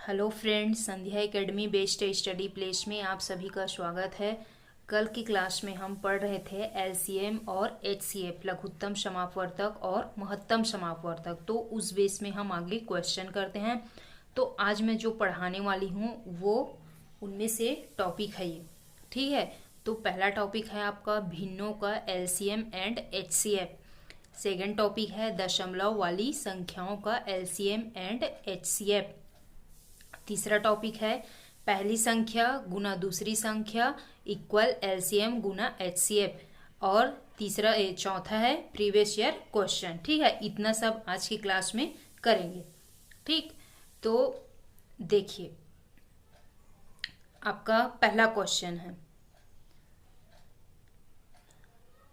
Hello friends, संध्या academy based study place में आप सभी का स्वागत है। कल की क्लास में हम पढ़ रहे थे एलसीएम और एचसीएफ, लघुत्तम समापवर्तक और महत्तम समापवर्तक। तो उस बेस में हम आगे क्वेश्चन करते हैं। तो आज मैं जो पढ़ाने वाली हूँ वो उनमें से टॉपिक है ये, ठीक है। तो पहला टॉपिक है आपका भिन्नों का LCM and HCF. Second topic है दशमलव वाली संख्याओं का एलसीएम एंड एचसीएफ। तीसरा टॉपिक है पहली संख्या गुना दूसरी संख्या इक्वल एलसीएम गुना एचसीएफ। और चौथा है प्रीवियस ईयर क्वेश्चन, ठीक है। इतना सब आज की क्लास में करेंगे, ठीक। तो देखिए, आपका पहला क्वेश्चन है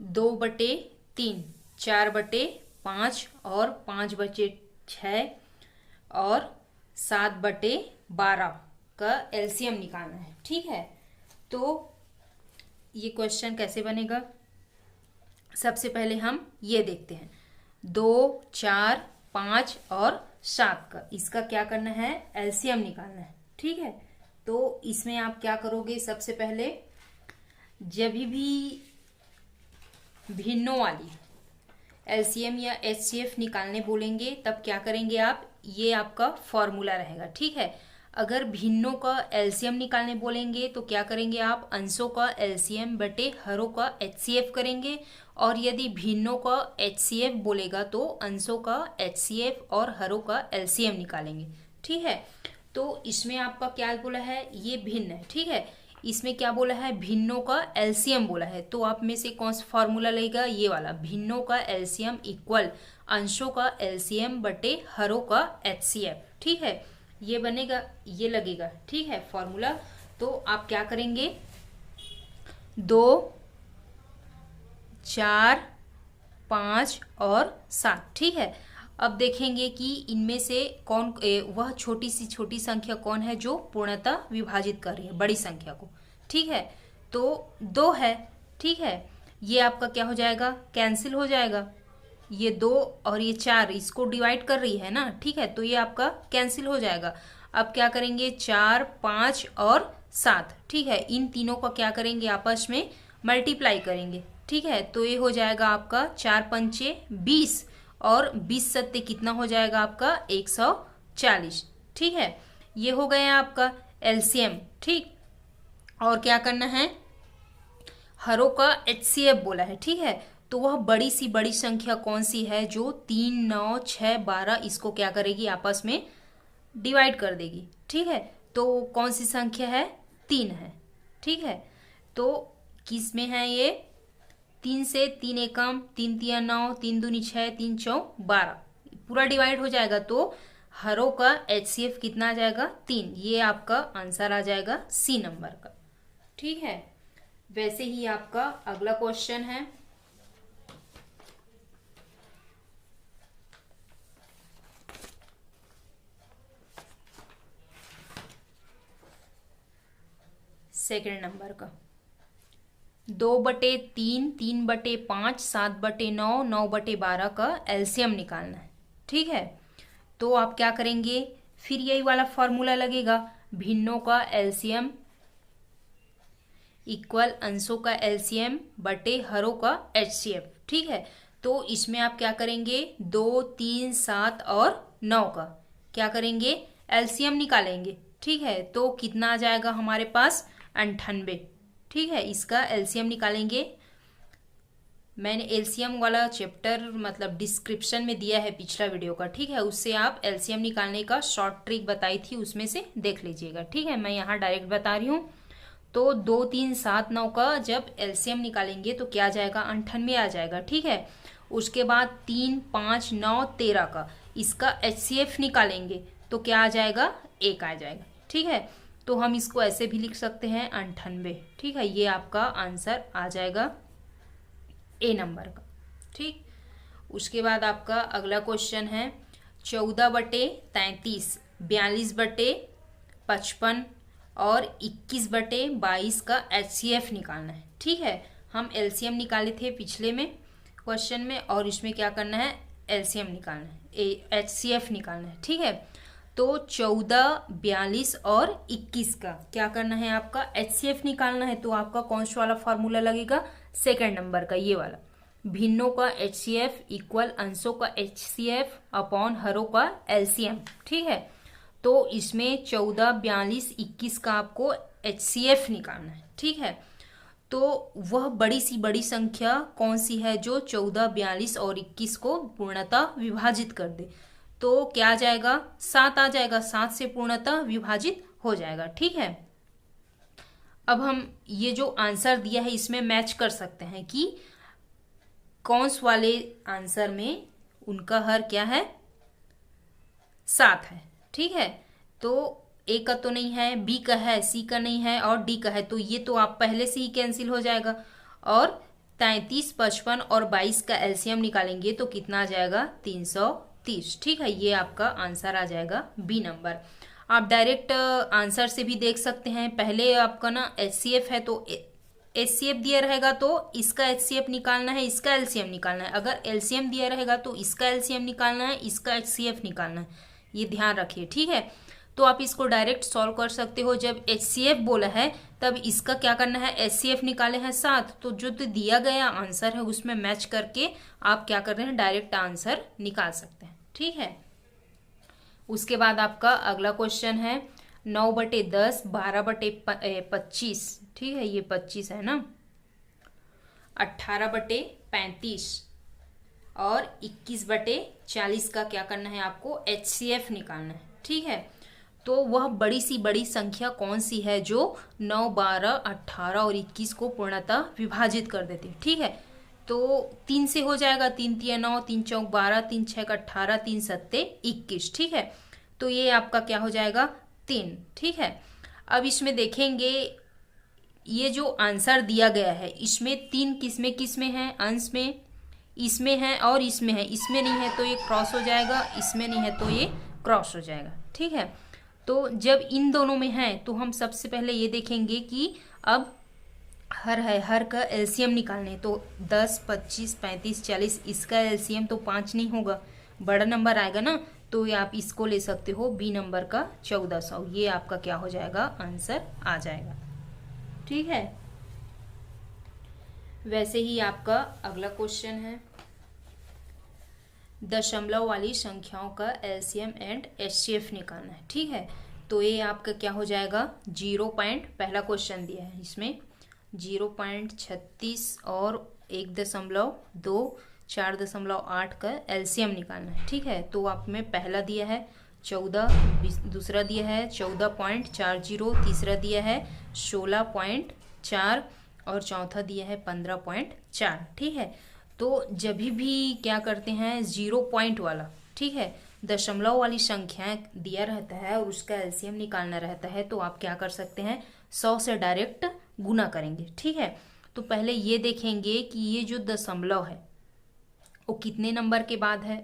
2/3, 4/5 और 5/6 और 7/12 का एलसीएम निकालना है, ठीक है। तो ये क्वेश्चन कैसे बनेगा, सबसे पहले हम ये देखते हैं। 2, 4, 5 और 7 का इसका क्या करना है, एलसीएम निकालना है, ठीक है। तो इसमें आप क्या करोगे, सबसे पहले जब भी भिन्नों वाली एलसीएम या एचसीएफ निकालने बोलेंगे तब क्या करेंगे आप, ये आपका फॉर्मूला रहेगा, ठीक है। अगर भिन्नों का एलसीएम निकालने बोलेंगे तो क्या करेंगे आप, अंशों का एलसीएम बटे हरों का एचसीएफ करेंगे। और यदि भिन्नों का एचसीएफ बोलेगा तो अंशों का एचसीएफ और हरों का एलसीएम निकालेंगे, ठीक है। तो इसमें आपका क्या बोला है, ये भिन्न है, ठीक है। इसमें क्या बोला है, भिन्नों का एलसीएम बोला है। तो आप में से कौन सा फॉर्मूला लगेगा, ये वाला, भिन्नों का एलसीएम इक्वल अंशों का एलसीएम बटे हरों का एचसीएफ, ठीक है। ये बनेगा, ये लगेगा, ठीक है, फॉर्मूला। तो आप क्या करेंगे, 2, 4, 5 और 7, ठीक है। अब देखेंगे कि इनमें से कौन वह छोटी सी संख्या कौन है जो पूर्णतः विभाजित कर रही है बड़ी संख्या को, ठीक है। तो 2 है, ठीक है। ये आपका क्या हो जाएगा, कैंसिल हो जाएगा। ये 2 और ये 4 इसको डिवाइड कर रही है ना, ठीक है। तो ये आपका कैंसिल हो जाएगा। अब क्या करेंगे, 4, 5 और 7, ठीक है। इन तीनों का क्या करेंगे, आपस में मल्टीप्लाई करेंगे, ठीक है। तो ये हो जाएगा आपका 4 पंचे 20 और 20 सत्ते कितना हो जाएगा आपका 140, ठीक है। ये हो गया आपका एलसीएम, ठीक। और क्या करना है, हरों का एचसीएफ बोला है, ठीक है। तो वह बड़ी संख्या कौन सी है जो 3, 9, 6, 12 इसको क्या करेगी, आपस में डिवाइड कर देगी, ठीक है। तो कौन सी संख्या है, 3 है, ठीक है। तो किस में है ये, 3 से 3 एकम, 3 तिया 9, 3 दूनी 6, 3 चौ 12 पूरा डिवाइड हो जाएगा। तो हरों का एचसीएफ कितना आ जाएगा, 3। ये आपका आंसर आ जाएगा सी नंबर का, ठीक है। वैसे ही आपका अगला क्वेश्चन है सेकंड नंबर का, 2/3, 3/5, 7/9, 9/12 का एलसीएम निकालना है, ठीक है। तो आप क्या करेंगे, फिर यही वाला फॉर्मूला लगेगा, भिन्नों का एलसीएम इक्वल अंशों का एलसीएम बटे हरों का एचसीएफ, ठीक है। तो इसमें आप क्या करेंगे, 2, 3, 7 और 9 का क्या करेंगे, एलसीएम निकालेंगे, ठीक है। तो कितना आ जाएगा हमारे पास, 98, ठीक है। इसका एलसीएम निकालेंगे। मैंने एलसीएम वाला चैप्टर मतलब डिस्क्रिप्शन में दिया है पिछला वीडियो का, ठीक है। उससे आप एलसीएम निकालने का शॉर्ट ट्रिक बताई थी, उसमें से देख लीजिएगा, ठीक है। मैं यहाँ डायरेक्ट बता रही हूँ। तो 2, 3, 7, 9 का जब एलसीएम निकालेंगे तो क्या आ जाएगा, 98 आ जाएगा, ठीक है। उसके बाद 3, 5, 9, 13 का इसका एचसीएफ निकालेंगे तो क्या आ जाएगा, 1 आ जाएगा, ठीक है। तो हम इसको ऐसे भी लिख सकते हैं 98, ठीक है। ये आपका आंसर आ जाएगा ए नंबर का, ठीक। उसके बाद आपका अगला क्वेश्चन है 14/33, 42/55 और 21/22 का एचसीएफ निकालना है, ठीक है। हम एलसीएम निकाले थे पिछले में क्वेश्चन में, और इसमें क्या करना है, एलसीएम निकालना है, एचसीएफ निकालना है, ठीक है। तो 14, 42 और 21 का क्या करना है, आपका HCF निकालना है। तो आपका कौन सा वाला फॉर्मूला लगेगा, सेकंड नंबर का, ये वाला। भिन्नों का HCF इक्वल अंशों का HCF अपॉन हरों का LCM। ठीक है, तो इसमें 14, 42, 21 का आपको HCF निकालना है। ठीक है, तो वह बड़ी सी बड़ी संख्या कौन सी है जो 14, 42 और 21 को पूर्णतः विभाजित कर दे। तो क्या आ जाएगा, 7 आ जाएगा, 7 से पूर्णतः विभाजित हो जाएगा। ठीक है, अब हम ये जो आंसर दिया है इसमें मैच कर सकते हैं कि कौन से वाले आंसर में उनका हर क्या है, 7 है। ठीक है, तो ए का तो नहीं है, बी का है, सी का नहीं है और डी का है, तो ये तो आप पहले से ही कैंसिल हो जाएगा। और 33, 55 और 22 का एलसीएम निकालेंगे तो कितना आ जाएगा, 330। ठीक है, ये आपका आंसर आ जाएगा बी नंबर। आप डायरेक्ट आंसर से भी देख सकते हैं। पहले आपका ना एचसीएफ है तो एचसीएफ दिया रहेगा तो इसका एचसीएफ निकालना है, इसका एलसीएम निकालना है। अगर एलसीएम दिया रहेगा तो इसका एलसीएम निकालना है, इसका एचसीएफ निकालना है। ये ध्यान रखिए। ठीक है, तो आप इसको डायरेक्ट सॉल्व कर सकते हो। जब HCF बोला है तब इसका क्या करना है, HCF निकाले हैं 7, तो जो दिया गया आंसर है उसमें मैच करके आप क्या कर रहे हैं, डायरेक्ट आंसर निकाल सकते हैं। ठीक है, उसके बाद आपका अगला क्वेश्चन है 9/10, 12/25। ठीक है, ये 25 है ना, 18/35 और 21/40 का क्या करना है, आपको HCF निकालना है। ठीक है, तो वह बड़ी सी बड़ी संख्या कौन सी है जो 9, 12, 18 और 21 को पूर्णतः विभाजित कर देती है। ठीक है, तो 3 से हो जाएगा, 3 3 9, 3 4 12, 3 6 18, 3 7 21। ठीक है, तो ये आपका क्या हो जाएगा, 3। ठीक है, अब इसमें देखेंगे ये जो आंसर दिया गया है इसमें 3 किसमें हैं, अंश में, इसमें है और इसमें है। इसमें नहीं है तो ये क्रॉस हो जाएगा, इसमें नहीं है तो ये क्रॉस हो जाएगा। ठीक है, तो जब इन दोनों में है तो हम सबसे पहले ये देखेंगे कि अब हर है, हर का एलसीएम निकालने। तो 10, 25, 35, 40, इसका एलसीएम तो 5 नहीं होगा, बड़ा नंबर आएगा ना, तो ये आप इसको ले सकते हो बी नंबर का 1400। ये आपका क्या हो जाएगा, आंसर आ जाएगा। ठीक है, वैसे ही आपका अगला क्वेश्चन है दशमलव वाली संख्याओं का एलसीएम एंड एचसीएफ निकालना है। ठीक है, तो ये आपका क्या हो जाएगा, 0 पॉइंट, पहला क्वेश्चन दिया है इसमें 0.36 और 1.2, 4.8 का एलसीएम निकालना है। ठीक है, तो आप में पहला दिया है 14, दूसरा दिया है 14.40, तीसरा दिया है 16.4 और चौथा दिया है 15.4। ठीक है, तो जब भी क्या करते हैं 0 पॉइंट वाला, ठीक है, दशमलव वाली संख्या दिया रहता है और उसका एलसीएम निकालना रहता है, तो आप क्या कर सकते हैं, 100 से डायरेक्ट गुना करेंगे। ठीक है, तो पहले ये देखेंगे कि ये जो दशमलव है वो कितने नंबर के बाद है,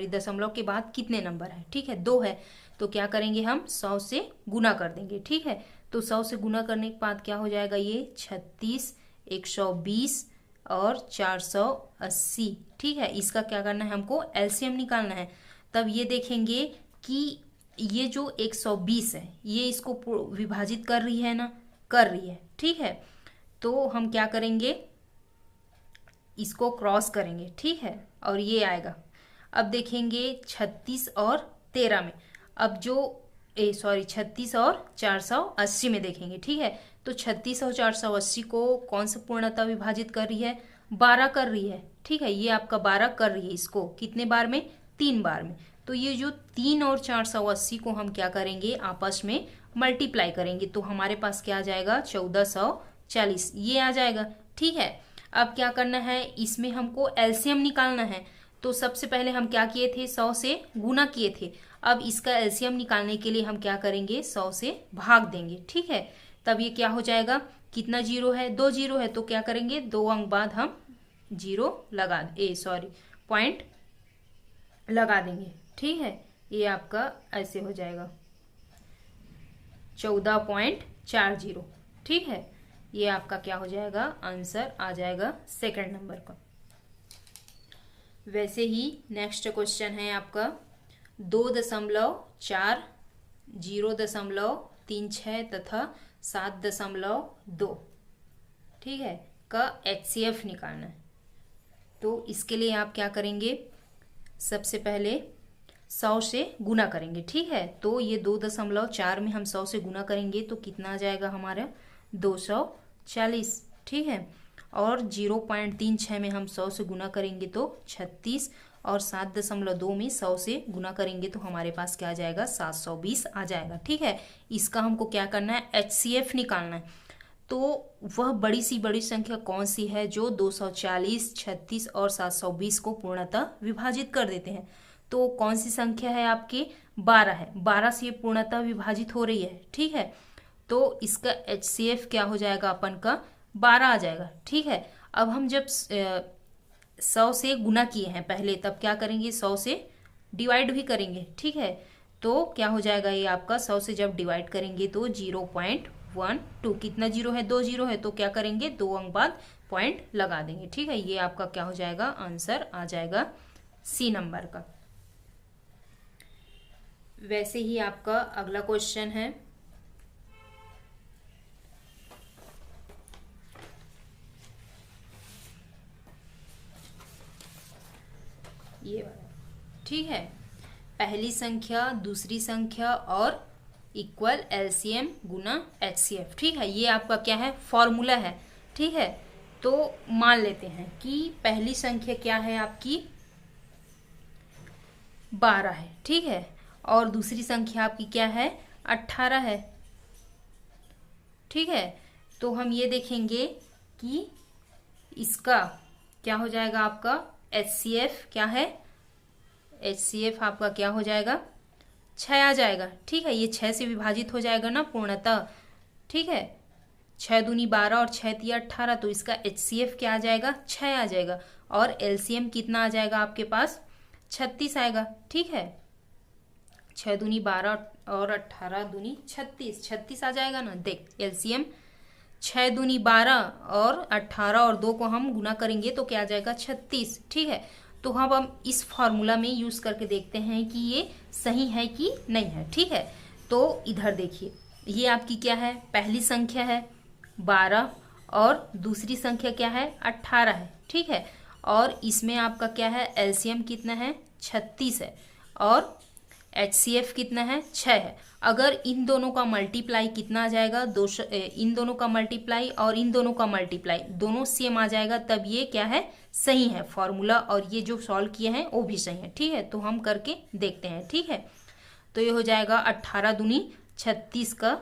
दशमलव के बाद कितने नंबर है। ठीक है, 2 है, तो क्या करेंगे हम 100 से गुना कर देंगे। ठीक है, तो 100 से गुना करने के बाद क्या हो जाएगा, ये 36, 120 और 480। ठीक है, इसका क्या करना है, हमको एलसीएम निकालना है। तब ये देखेंगे कि ये जो 120 है ये इसको विभाजित कर रही है ना, कर रही है। ठीक है, तो हम क्या करेंगे, इसको क्रॉस करेंगे। ठीक है, और ये आएगा। अब देखेंगे 36 और 13 में, अब जो 36 और 480 में देखेंगे। ठीक है, तो 36 और 480 को कौन सा पूर्णतः विभाजित कर रही है, 12 कर रही है। ठीक है, ये आपका 12 कर रही है, इसको कितने बार में, 3 बार में। तो ये जो 3 और 480 को हम क्या करेंगे, आपस में मल्टीप्लाई करेंगे, तो हमारे पास क्या आ जाएगा, 1440 ये आ जाएगा। ठीक है, अब क्या करना है, इसमें हमको एलसीएम निकालना है। तो सबसे पहले हम क्या किए थे, 100 से गुना किए थे। अब इसका एलसीएम निकालने के लिए हम क्या करेंगे, 100 से भाग देंगे। ठीक है, तब ये क्या हो जाएगा, कितना जीरो है, 2 जीरो है, तो क्या करेंगे, 2 अंक बाद हम जीरो पॉइंट लगा देंगे। ठीक है, ये आपका ऐसे हो जाएगा 14.40। ठीक है, ये आपका क्या हो जाएगा, आंसर आ जाएगा सेकंड नंबर का। वैसे ही नेक्स्ट क्वेश्चन है आपका 2.4, 0.36 तथा 7.2, ठीक है, का HCF निकालना है। तो इसके लिए आप क्या करेंगे, सबसे पहले 100 से गुना करेंगे, ठीक है। तो ये 2.4 में हम 100 से गुना करेंगे तो कितना आ जाएगा हमारा 240, ठीक है। और 0.36 में हम 100 से गुना करेंगे तो 36, और 7.2 में 100 से गुना करेंगे तो हमारे पास क्या आ जाएगा 720 आ जाएगा, ठीक है। इसका हमको क्या करना है, HCF निकालना है। तो वह बड़ी सी बड़ी संख्या कौन सी है जो 240, 36 और 720 को पूर्णतः विभाजित कर देते हैं। तो कौन सी संख्या है आपकी, 12 है। 12 से ये पूर्णतः विभाजित हो रही है, ठीक है। तो इसका HCF क्या हो जाएगा अपन का 12 आ जाएगा, ठीक है। अब हम जब 100 से गुना किए हैं पहले, तब क्या करेंगे 100 से डिवाइड भी करेंगे, ठीक है। तो क्या हो जाएगा ये आपका 100 से जब डिवाइड करेंगे तो 0.12, कितना जीरो है, 2 जीरो है, तो क्या करेंगे 2 अंक बाद पॉइंट लगा देंगे, ठीक है। ये आपका क्या हो जाएगा, आंसर आ जाएगा C नंबर का। वैसे ही आपका अगला क्वेश्चन है, ये वाला, ठीक है। पहली संख्या, दूसरी संख्या और इक्वल LCM गुना HCF, ठीक है। ये आपका क्या है, फॉर्मूला है, ठीक है। तो मान लेते हैं कि पहली संख्या क्या है आपकी 12 है, ठीक है, और दूसरी संख्या आपकी क्या है 18 है, ठीक है। तो हम ये देखेंगे कि इसका क्या हो जाएगा, आपका HCF क्या है, HCF आपका क्या हो जाएगा 6 आ जाएगा, ठीक है। ये 6 से विभाजित हो जाएगा ना पूर्णतः, ठीक है। 6 दूनी 12 और 6 तिया 18, तो इसका HCF क्या आ जाएगा 6 आ जाएगा। और LCM कितना आ जाएगा आपके पास 36 आएगा, ठीक है। 6 दूनी 12 और 18 दूनी 36, 36 आ जाएगा ना। देख LCM 6 दूनी 12 और 18 और 2 को हम गुना करेंगे तो क्या आ जाएगा 36, ठीक है। तो हम इस फॉर्मूला में यूज करके देखते हैं कि ये सही है कि नहीं है, ठीक है। तो इधर देखिए, ये आपकी क्या है, पहली संख्या है 12 और दूसरी संख्या क्या है 18 है, ठीक है। और इसमें आपका क्या है LCM कितना है 36 है, और HCF कितना है 6 है। अगर इन दोनों का मल्टीप्लाई कितना आ जाएगा, इन दोनों का मल्टीप्लाई और इन दोनों का मल्टीप्लाई दोनों सेम आ जाएगा, तब ये क्या है सही है फॉर्मूला, और ये जो सॉल्व किए हैं वो भी सही है, ठीक है। तो हम करके देखते हैं, ठीक है। तो ये हो जाएगा 18 दूनी 36 का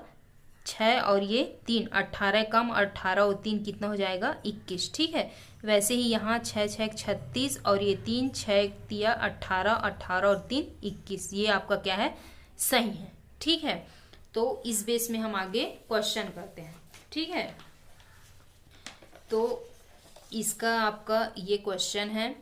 6 और ये 3, 18 कम 18 और 3 कितना हो जाएगा 21, ठीक है। वैसे ही यहाँ 6 6 36 और ये 3 6 तिया 18, 18 और 3 21, ये आपका क्या है सही है, ठीक है। तो इस बेस में हम आगे क्वेश्चन करते हैं, ठीक है। तो इसका आपका ये क्वेश्चन है,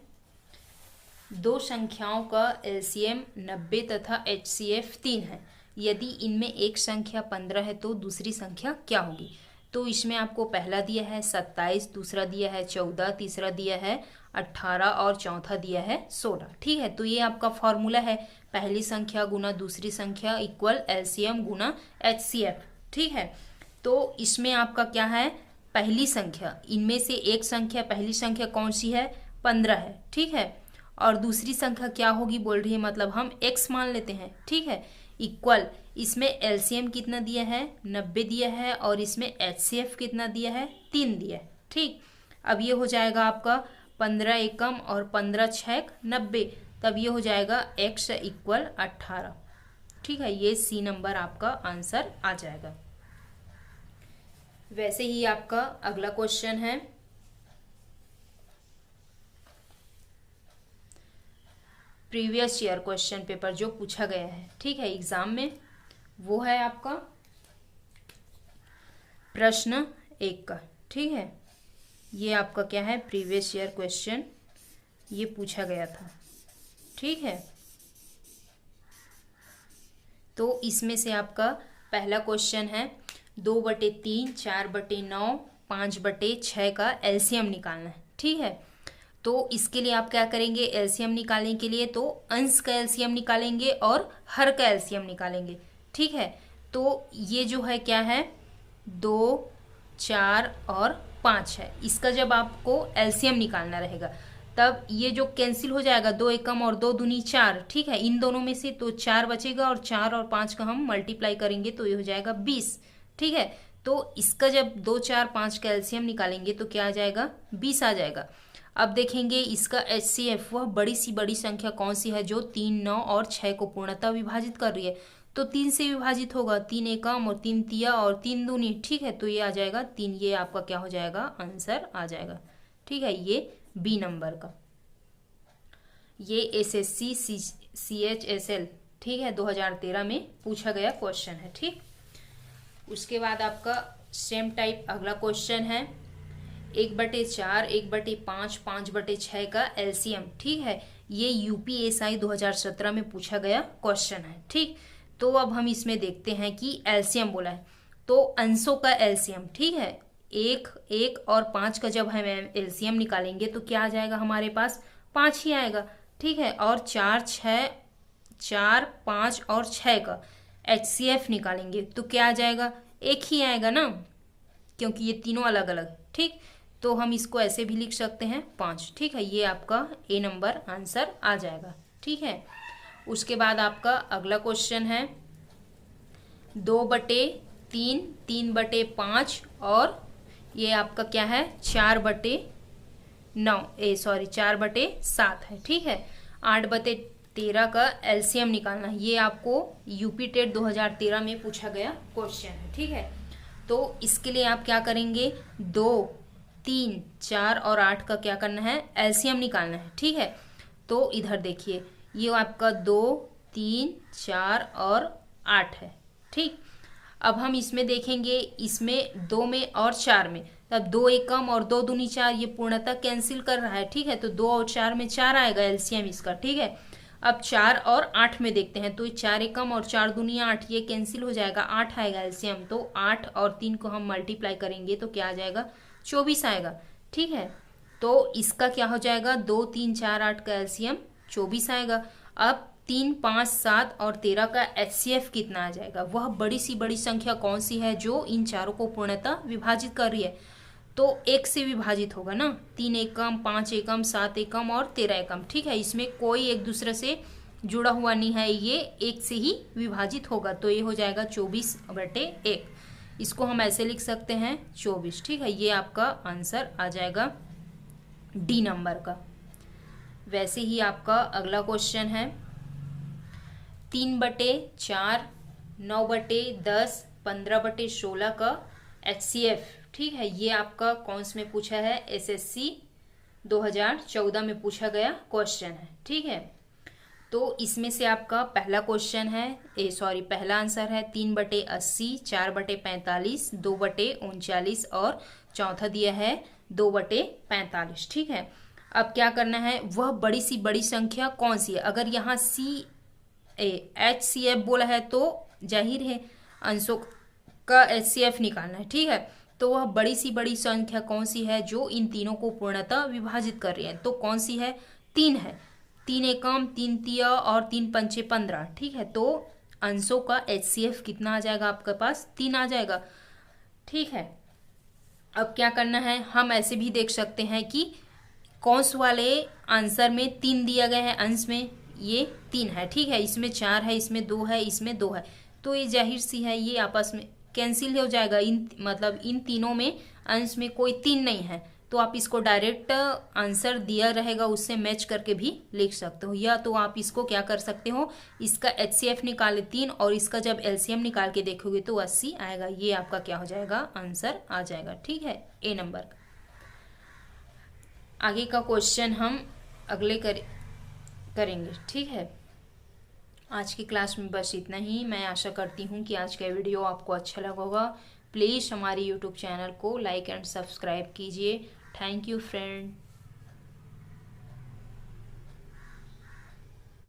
दो संख्याओं का LCM 90 तथा HCF 3 है। यदि इनमें एक संख्या 15 है तो दूसरी संख्या क्या होगी। तो इसमें आपको पहला दिया है 27, दूसरा दिया है 14, तीसरा दिया है 18 और चौथा दिया है 16, ठीक है। तो ये आपका फॉर्मूला है, पहली संख्या गुना दूसरी संख्या इक्वल LCM गुना HCF, ठीक है। तो इसमें आपका क्या है, पहली संख्या, इनमें से एक संख्या, पहली संख्या कौन सी है 15 है, ठीक है। और दूसरी संख्या क्या होगी बोल रही है, मतलब हम x मान लेते हैं, ठीक है। इक्वल, इसमें LCM कितना दिया है 90 दिया है, और इसमें HCF कितना दिया है 3 दिया है, ठीक। अब ये हो जाएगा आपका 15 एकम और 15 छेक 90, तब ये हो जाएगा x इक्वल 18, ठीक है। ये C नंबर आपका आंसर आ जाएगा। वैसे ही आपका अगला क्वेश्चन है, प्रीवियस ईयर क्वेश्चन पेपर जो पूछा गया है, ठीक है, एग्जाम में, वो है आपका प्रश्न 1 का, ठीक है। ये आपका क्या है प्रीवियस ईयर क्वेश्चन, ये पूछा गया था, ठीक है। तो इसमें से आपका पहला क्वेश्चन है 2/3, 4/9, 5/6 का LCM निकालना है, ठीक है। तो इसके लिए आप क्या करेंगे, एलसीएम निकालने के लिए तो अंश का एलसीएम निकालेंगे और हर का एलसीएम निकालेंगे। ठीक है, तो ये जो है क्या है, 2, 4 और 5 है। इसका जब आपको एलसीएम निकालना रहेगा तब ये जो कैंसिल हो जाएगा, 2 एकम और 2 दूनी 4। ठीक है, इन दोनों में से तो 4 बचेगा और 4 और 5 का हम मल्टीप्लाई करेंगे तो ये हो जाएगा 20। ठीक है, तो इसका जब 2, 4, 5 का एलसीएम निकालेंगे तो क्या आ जाएगा, 20 आ जाएगा। अब देखेंगे इसका एचसीएफ, वह बड़ी सी बड़ी संख्या कौन सी है जो 3, 9 और 6 को पूर्णतः विभाजित कर रही है। तो 3 से विभाजित होगा, 3 एकम और 3 तिया और 3 दूनी। ठीक है, तो ये आ जाएगा 3। ये आपका क्या हो जाएगा, आंसर आ जाएगा। ठीक है, ये बी नंबर का। ये एसएससी सीएचएसएल, ठीक है, 2013 में पूछा गया क्वेश्चन है। ठीक, उसके बाद आपका सेम टाइप अगला क्वेश्चन है 1/4, 1/5, 5/6 का एलसीएम। ठीक है, ये यूपीएसआई 2017 में पूछा गया क्वेश्चन है। ठीक, तो अब हम इसमें देखते हैं कि एलसीएम बोला है तो अंशों का एलसीएम। ठीक है, 1 और 5 का जब हम एलसीएम निकालेंगे तो क्या आ जाएगा, हमारे पास 5 ही आएगा। ठीक है, और 4, 5 और 6 का एचसीएफ निकालेंगे तो क्या आ जाएगा, 1 ही आएगा ना, क्योंकि ये तीनों अलग अलग। ठीक, तो हम इसको ऐसे भी लिख सकते हैं 5। ठीक है, ये आपका ए नंबर आंसर आ जाएगा। ठीक है, उसके बाद आपका अगला क्वेश्चन है 2/3, 3/5 और ये आपका क्या है 4/7 है। ठीक है, 8/13 का एलसीएम निकालना है। ये आपको यूपी टेट 2013 में पूछा गया क्वेश्चन है। ठीक है, तो इसके लिए आप क्या करेंगे, 2, 3, 4 और 8 का क्या करना है, एलसीएम निकालना है। ठीक है, तो इधर देखिए ये आपका 2, 3, 4 और 8 है। ठीक, अब हम इसमें देखेंगे, इसमें 2 में और 4 में, तब 2 एकम और 2 दूनी 4, ये पूर्णतः कैंसिल कर रहा है। ठीक है, तो 2 और 4 में 4 आएगा एलसीएम इसका। ठीक है, अब 4 और 8 में देखते हैं तो 4 एकम और 4 दूनी 8, ये कैंसिल हो जाएगा, 8 आएगा एलसीएम। तो 8 और 3 को हम मल्टीप्लाई करेंगे तो क्या आ जाएगा, 24 आएगा। ठीक है, तो इसका क्या हो जाएगा, 2, 3, 4, 8 का एलसीएम 24 आएगा। अब 3, 5, 7 और 13 का एचसीएफ कितना आ जाएगा, वह बड़ी सी बड़ी संख्या कौन सी है जो इन चारों को पूर्णतः विभाजित कर रही है। तो 1 से विभाजित होगा ना, 3 एकम, 5 एकम, 7 एकम और 13 एकम। ठीक है, इसमें कोई एक दूसरे से जुड़ा हुआ नहीं है, ये 1 से ही विभाजित होगा। तो ये हो जाएगा 24/1। इसको हम ऐसे लिख सकते हैं 24। ठीक है, ये आपका आंसर आ जाएगा डी नंबर का। वैसे ही आपका अगला क्वेश्चन है 3/4, 9/10, 15/16 का एचसीएफ। ठीक है, ये आपका कौन से में पूछा है, एसएससी 2014 में पूछा गया क्वेश्चन है। ठीक है, तो इसमें से आपका पहला क्वेश्चन है, पहला आंसर है 3/80, 4/45, 2/39 और चौथा दिया है 2/45। ठीक है, अब क्या करना है, वह बड़ी सी बड़ी संख्या कौन सी है। अगर यहाँ एचसीएफ बोला है तो जाहिर है अंशों का एचसीएफ निकालना है। ठीक है, तो वह बड़ी सी बड़ी संख्या कौन सी है जो इन तीनों को पूर्णतः विभाजित कर रही है। तो कौन सी है, 3 है, 3 एकम, 3 तिया और 3 पंचे 15। ठीक है, तो अंशों का एचसीएफ कितना आ जाएगा, आपके पास 3 आ जाएगा। ठीक है, अब क्या करना है, हम ऐसे भी देख सकते हैं कि कौन वाले आंसर में 3 दिया गया है, अंश में ये 3 है। ठीक है, इसमें 4 है, इसमें 2 है, इसमें 2 है, तो ये जाहिर सी है ये आपस में कैंसिल हो जाएगा। इन तीनों में अंश में कोई 3 नहीं है, तो आप इसको डायरेक्ट आंसर दिया रहेगा उससे मैच करके भी लिख सकते हो, या तो आप इसको क्या कर सकते हो, इसका एचसीएफ निकाले 3 और इसका जब एलसीएम निकाल के देखोगे तो 80 आएगा। ये आपका क्या हो जाएगा, आंसर आ जाएगा। ठीक है, ए नंबर का। आगे का क्वेश्चन हम अगले करेंगे। ठीक है, आज की क्लास में बस इतना ही। मैं आशा करती हूँ कि आज का वीडियो आपको अच्छा लगा होगा। प्लीज़ हमारे यूट्यूब चैनल को लाइक एंड सब्सक्राइब कीजिए। Thank you friend.